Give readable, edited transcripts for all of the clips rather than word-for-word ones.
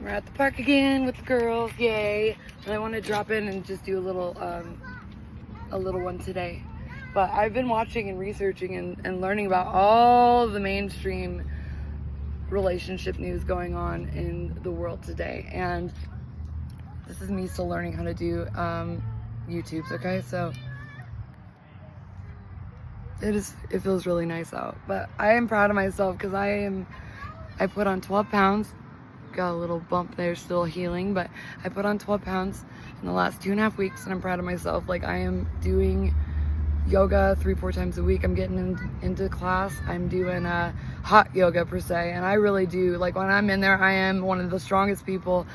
We're at the park again with the girls, yay! And I want to drop in and just do a little one today. But I've been watching and researching and learning about all the mainstream relationship news going on in the world today. And this is me still learning how to do YouTubes, okay? So it feels really nice out. But I am proud of myself because I put on 12 pounds. Got a little bump there, still healing, but I put on 12 pounds in the last 2.5 weeks, and I'm proud of myself. Like, I am doing yoga 3-4 times a week. I'm getting into class. I'm doing hot yoga per se, and I really do, like, when I'm in there, I am one of the strongest people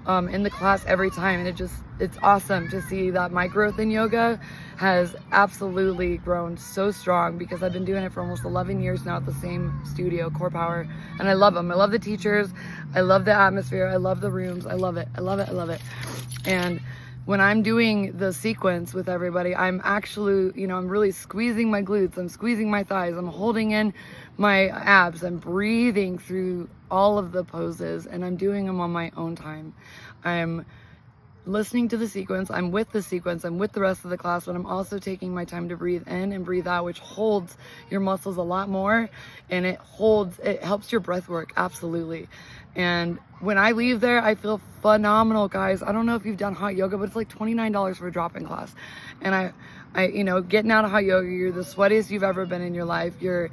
in the class every time, and it's awesome to see that my growth in yoga has absolutely grown so strong because I've been doing it for almost 11 years now at the same studio, Core Power, and I love them. I love the teachers. I love the atmosphere. I love the rooms. I love it. I love it. I love it. And when I'm doing the sequence with everybody, I'm actually, I'm really squeezing my glutes. I'm squeezing my thighs. I'm holding in my abs. I'm breathing through all of the poses, and I'm doing them on my own time. I'm listening to the sequence. I'm with the sequence. I'm with the rest of the class, but I'm also taking my time to breathe in and breathe out, which holds your muscles a lot more, and it helps your breath work. Absolutely. And when I leave there, I feel phenomenal, guys. I don't know if you've done hot yoga, but it's like $29 for a drop-in class. And I getting out of hot yoga, you're the sweatiest you've ever been in your life. You're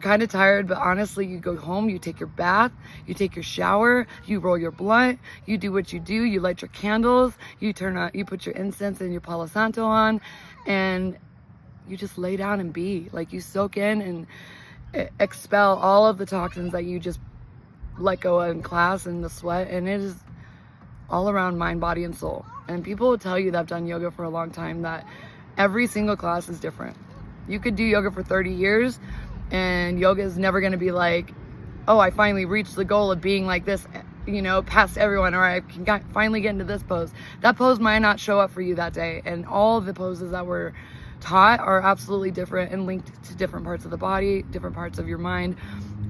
kind of tired, but honestly, you go home, you take your bath, you take your shower, you roll your blunt, you do what you do, you light your candles, you put your incense and your Palo Santo on, and you just lay down and be. Like, you soak in and expel all of the toxins that you just let go of in class and the sweat, and it is all around mind, body, and soul. And people will tell you that have done yoga for a long time that every single class is different. You could do yoga for 30 years, and yoga is never going to be like, oh, I finally reached the goal of being like this, past everyone, or I can finally get into this pose. That pose might not show up for you that day, and all of the poses that were taught are absolutely different and linked to different parts of the body, different parts of your mind,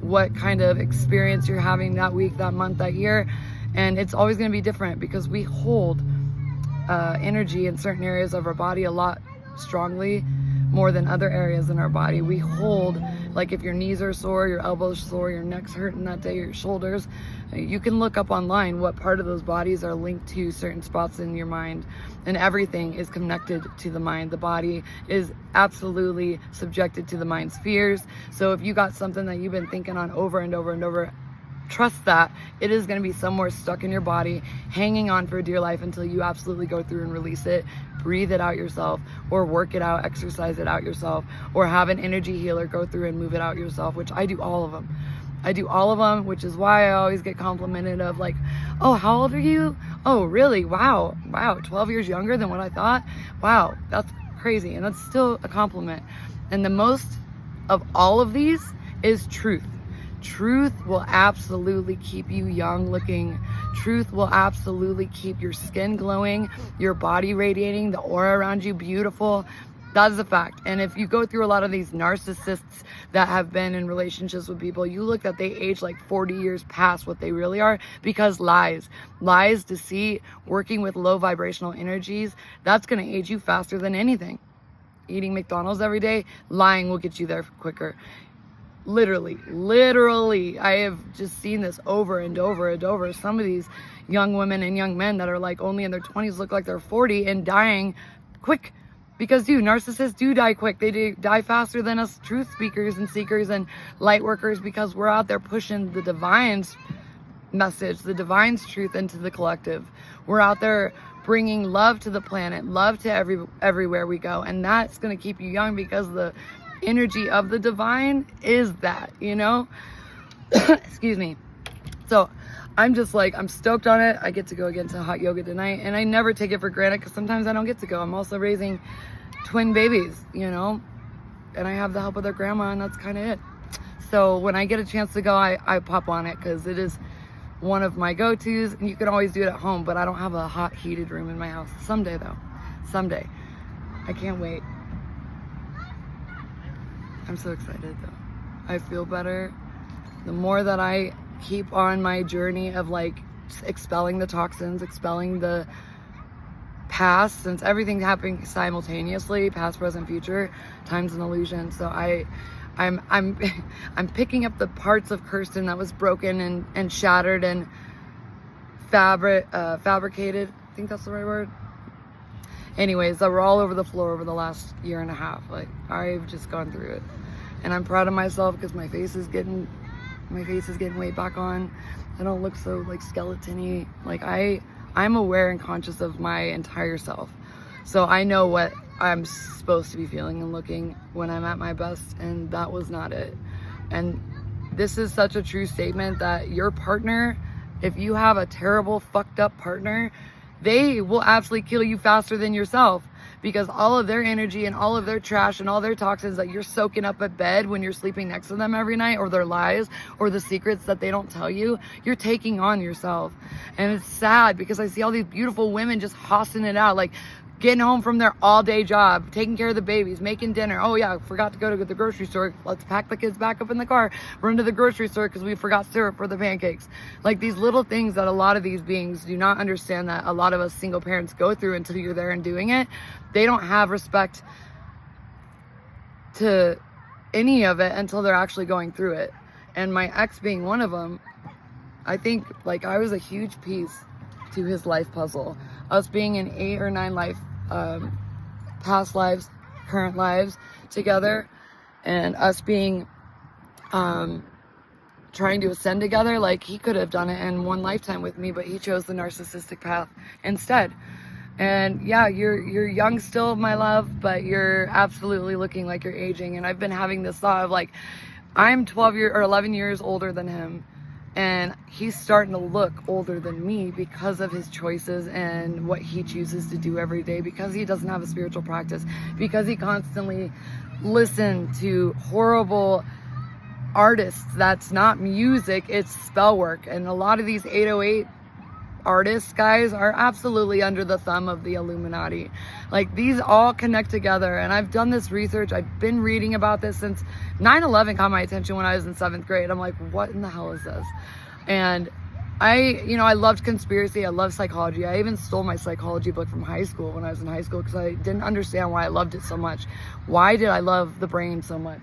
what kind of experience you're having that week, that month, that year. And it's always going to be different because we hold energy in certain areas of our body a lot strongly, more than other areas in our body. We hold, like, if your knees are sore, your elbows sore, your neck's hurting that day, your shoulders, you can look up online what part of those bodies are linked to certain spots in your mind, and everything is connected to the mind. The body is absolutely subjected to the mind's fears. So if you got something that you've been thinking on over and over and over, trust that it is going to be somewhere stuck in your body, hanging on for dear life until you absolutely go through and release it, breathe it out yourself, or work it out, exercise it out yourself, or have an energy healer go through and move it out yourself, which I do all of them. I do all of them, which is why I always get complimented of like, oh, how old are you? Oh, really? Wow, 12 years younger than what I thought? Wow, that's crazy. And that's still a compliment. And the most of all of these is truth. Truth will absolutely keep you young looking. Truth will absolutely keep your skin glowing, your body radiating, the aura around you beautiful. That is a fact. And if you go through a lot of these narcissists that have been in relationships with people, you look that they age like 40 years past what they really are because lies, deceit, working with low vibrational energies, that's going to age you faster than anything. Eating McDonald's every day, lying will get you there quicker. Literally, I have just seen this over and over and over. Some of these young women and young men that are like only in their 20s look like they're 40 and dying quick. Because, dude, narcissists do die quick. They do die faster than us truth speakers and seekers and light workers because we're out there pushing the divine's message, the divine's truth into the collective. We're out there bringing love to the planet, love to everywhere we go. And that's going to keep you young because the energy of the divine is that, excuse me. So I'm just like, I'm stoked on it. I get to go again to hot yoga tonight, and I never take it for granted because sometimes I don't get to go. I'm also raising twin babies, and I have the help of their grandma, and that's kind of it. So when I get a chance to go, I pop on it because it is one of my go-tos, and you can always do it at home, but I don't have a hot heated room in my house. Someday though, someday. I can't wait. I'm so excited though. I feel better. The more that I keep on my journey of like expelling the toxins, expelling the past, since everything's happening simultaneously, past, present, future. Time's an illusion. So I'm picking up the parts of Kirsten that was broken and shattered and fabricated. I think that's the right word. Anyways, that were all over the floor over the last year and a half. Like, I've just gone through it, and I'm proud of myself because my face is getting weight back on. I don't look so like skeleton-y. Like, I'm aware and conscious of my entire self, so I know what I'm supposed to be feeling and looking when I'm at my best, and that was not it. And this is such a true statement that your partner, if you have a terrible, fucked up partner, they will absolutely kill you faster than yourself, because all of their energy and all of their trash and all their toxins that you're soaking up at bed when you're sleeping next to them every night, or their lies or the secrets that they don't tell you, you're taking on yourself. And it's sad because I see all these beautiful women just hossing it out, like getting home from their all-day job, taking care of the babies, making dinner. Oh yeah, forgot to go to the grocery store. Let's pack the kids back up in the car, run to the grocery store because we forgot syrup for the pancakes. Like, these little things that a lot of these beings do not understand, that a lot of us single parents go through until you're there and doing it. They don't have respect to any of it until they're actually going through it. And my ex being one of them, I think, like, I was a huge piece to his life puzzle. Us being in 8 or 9 past lives, current lives together, and us being trying to ascend together. Like, he could have done it in one lifetime with me, but he chose the narcissistic path instead. And yeah, you're young still, my love, but you're absolutely looking like you're aging. And I've been having this thought of, like, I'm 11 years older than him, and he's starting to look older than me because of his choices and what he chooses to do every day, because he doesn't have a spiritual practice, because he constantly listened to horrible artists. That's not music, it's spell work. And a lot of these 808 artists, guys, are absolutely under the thumb of the Illuminati. Like, these all connect together, and I've done this research. I've been reading about this since 9/11 caught my attention when I was in 7th grade. I'm like, what in the hell is this? And I loved conspiracy. I love psychology. I even stole my psychology book from high school when I was in high school, because I didn't understand why I loved it so much. Why did I love the brain so much?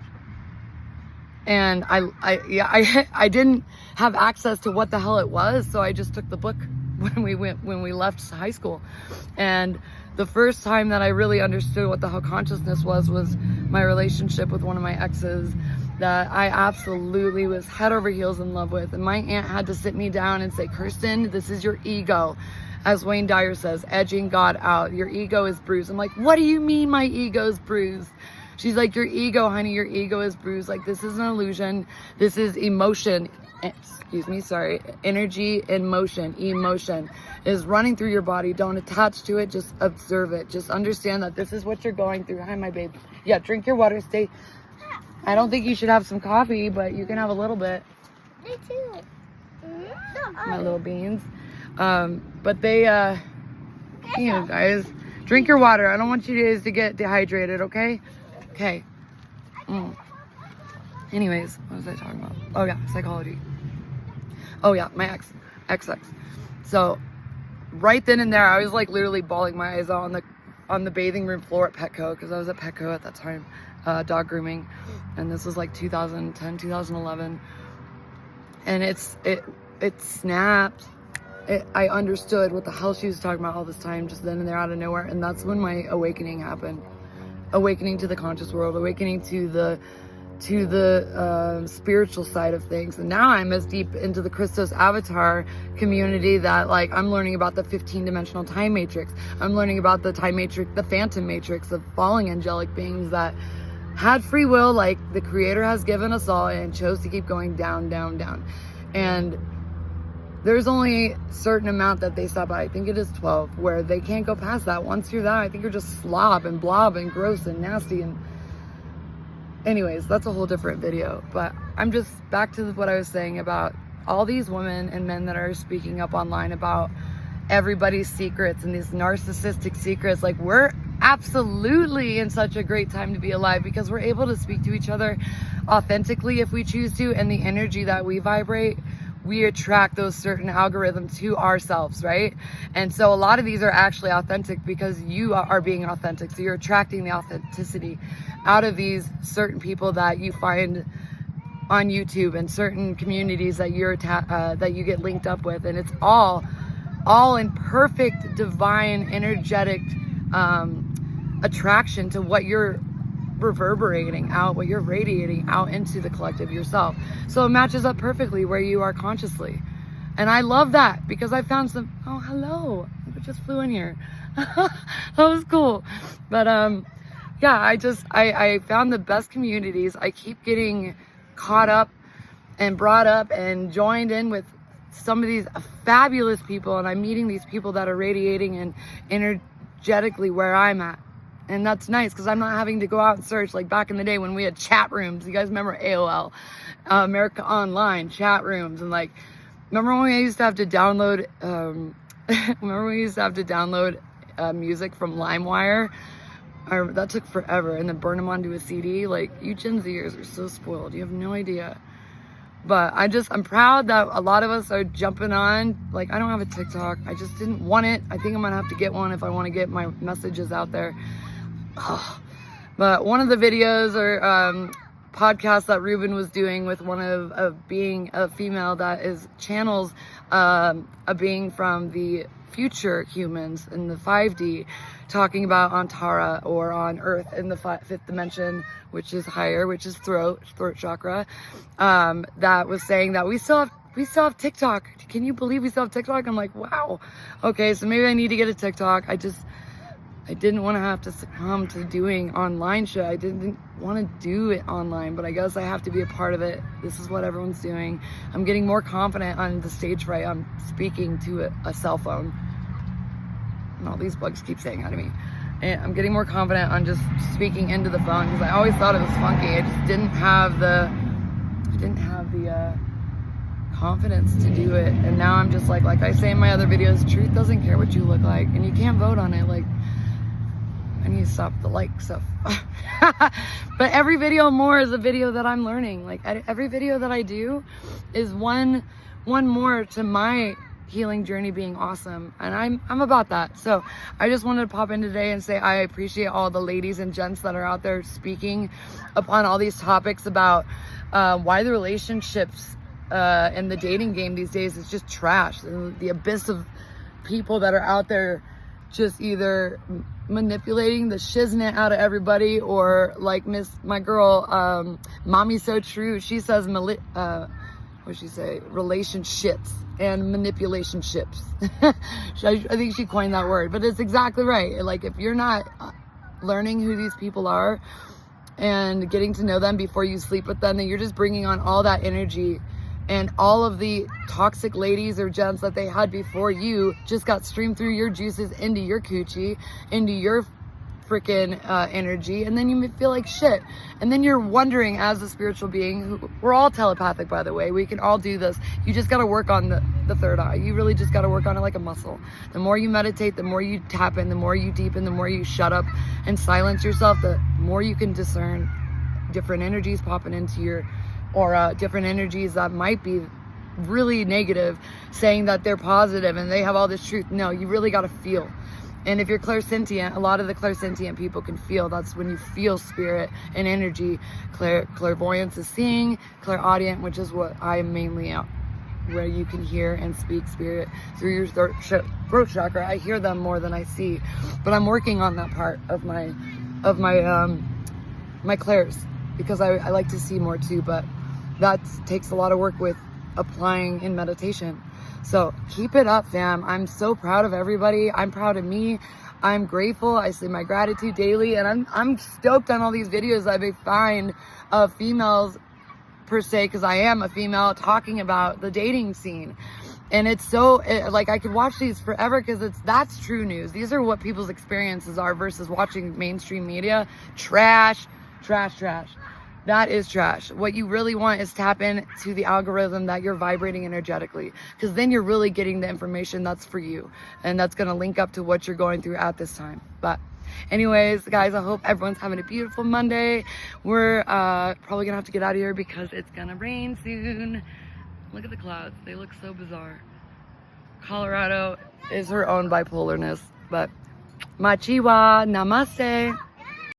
And I didn't have access to what the hell it was, so I just took the book when we left high school. And the first time that I really understood what the hell consciousness was my relationship with one of my exes that I absolutely was head over heels in love with. And my aunt had to sit me down and say, Kirsten, this is your ego. As Wayne Dyer says, edging God out. Your ego is bruised. I'm like, what do you mean my ego's bruised? She's like, your ego, honey, your ego is bruised. Like, this is an illusion. This is emotion. Energy in motion. Emotion is running through your body. Don't attach to it. Just observe it. Just understand that this is what you're going through. Hi, my babe. Yeah, drink your water. Stay. I don't think you should have some coffee, but you can have a little bit. Me too. My little beans. But they, guys, drink your water. I don't want you guys to get dehydrated, okay? Okay. Anyways, what was I talking about? Oh yeah, psychology. Oh yeah, my ex. So right then and there, I was like literally bawling my eyes out on the bathing room floor at Petco, because I was at Petco at that time, dog grooming, and this was like 2010, 2011, and it snapped. I understood what the hell she was talking about all this time, just then and there out of nowhere, and that's when my awakening happened. Awakening to the conscious world, awakening to the spiritual side of things. And now I'm as deep into the Christos avatar community that, like, I'm learning about the 15-dimensional time matrix. I'm learning about the time matrix, the phantom matrix of falling angelic beings that had free will, like the creator has given us all, and chose to keep going down, down, down. And there's only a certain amount that they stop at. I think it is 12, where they can't go past that. Once you're that, I think you're just slob and blob and gross and nasty. And anyways, that's a whole different video. But I'm just back to what I was saying about all these women and men that are speaking up online about everybody's secrets and these narcissistic secrets. Like, we're absolutely in such a great time to be alive, because we're able to speak to each other authentically if we choose to, and the energy that we vibrate we attract those certain algorithms to ourselves, right? And so a lot of these are actually authentic because you are being authentic. So you're attracting the authenticity out of these certain people that you find on YouTube and certain communities that that you get linked up with, and it's all in perfect divine energetic attraction to what you're reverberating out, what you're radiating out into the collective yourself. So it matches up perfectly where you are consciously. And I love that because I found some, oh, hello, you just flew in here. That was cool. But yeah, I found the best communities. I keep getting caught up and brought up and joined in with some of these fabulous people, and I'm meeting these people that are radiating and energetically where I'm at. And that's nice because I'm not having to go out and search like back in the day when we had chat rooms. You guys remember AOL, America Online chat rooms, and like, remember when we used to have to download music from LimeWire? That took forever, and then burn them onto a CD. Like, you Gen Zers are so spoiled. You have no idea. But I'm proud that a lot of us are jumping on. Like, I don't have a TikTok. I just didn't want it. I think I'm gonna have to get one if I want to get my messages out there. But one of the videos or podcasts that Ruben was doing with one of being a female that is channels a being from the future humans in the 5D, talking about on Tara or on Earth in the fifth dimension, which is higher, which is throat chakra, that was saying that we still have TikTok. Can you believe we still have TikTok? I'm like, wow. Okay, so maybe I need to get a TikTok. I didn't want to have to succumb to doing online shit. I didn't want to do it online, but I guess I have to be a part of it. This is what everyone's doing. I'm getting more confident on the stage fright. I'm speaking to a cell phone. And all these bugs keep saying hi to me. And I'm getting more confident on just speaking into the phone because I always thought it was funky. I just didn't have the confidence to do it. And now I'm just like I say in my other videos, truth doesn't care what you look like, and you can't vote on it. Like, I need to stop the like stuff. But every video more is a video that I'm learning. Like, every video that I do is one more to my healing journey being awesome, and I'm about that. So I just wanted to pop in today and say I appreciate all the ladies and gents that are out there speaking upon all these topics about why the relationships and the dating game these days is just trash. The abyss of people that are out there just either manipulating the shiznit out of everybody, or like my girl Mommy So True, she says what'd she say, relationships and manipulation ships. I think she coined that word, but it's exactly right. Like, if you're not learning who these people are and getting to know them before you sleep with them, then you're just bringing on all that energy, and all of the toxic ladies or gents that they had before you just got streamed through your juices into your coochie, into your freaking energy, and then you feel like shit. And then you're wondering, as a spiritual being, we're all telepathic, by the way, we can all do this. You just got to work on the third eye. You really just got to work on it like a muscle. The more you meditate, the more you tap in, the more you deepen, the more you shut up and silence yourself, the more you can discern different energies popping into your aura, different energies that might be really negative, saying that they're positive and they have all this truth. No, you really got to feel. And if you're clairsentient, a lot of the clairsentient people can feel. That's when you feel spirit and energy. Clairvoyance is seeing, clairaudient, which is what I am mainly at, where you can hear and speak spirit through your throat chakra. I hear them more than I see, but I'm working on that part of my clairs, because I like to see more too, but that takes a lot of work with applying in meditation. So keep it up, fam. I'm so proud of everybody. I'm proud of me. I'm grateful. I say my gratitude daily, and I'm stoked on all these videos I find of females per se, because I am a female, talking about the dating scene. And it's so, like, I could watch these forever because that's true news. These are what people's experiences are versus watching mainstream media. Trash, trash, trash. That is trash. What you really want is tap into the algorithm that you're vibrating energetically, because then you're really getting the information that's for you, and that's going to link up to what you're going through at this time. But anyways, guys, I hope everyone's having a beautiful Monday. We're probably going to have to get out of here because it's going to rain soon. Look at the clouds. They look so bizarre. Colorado is her own bipolarness, but Machiwaaa, namaste.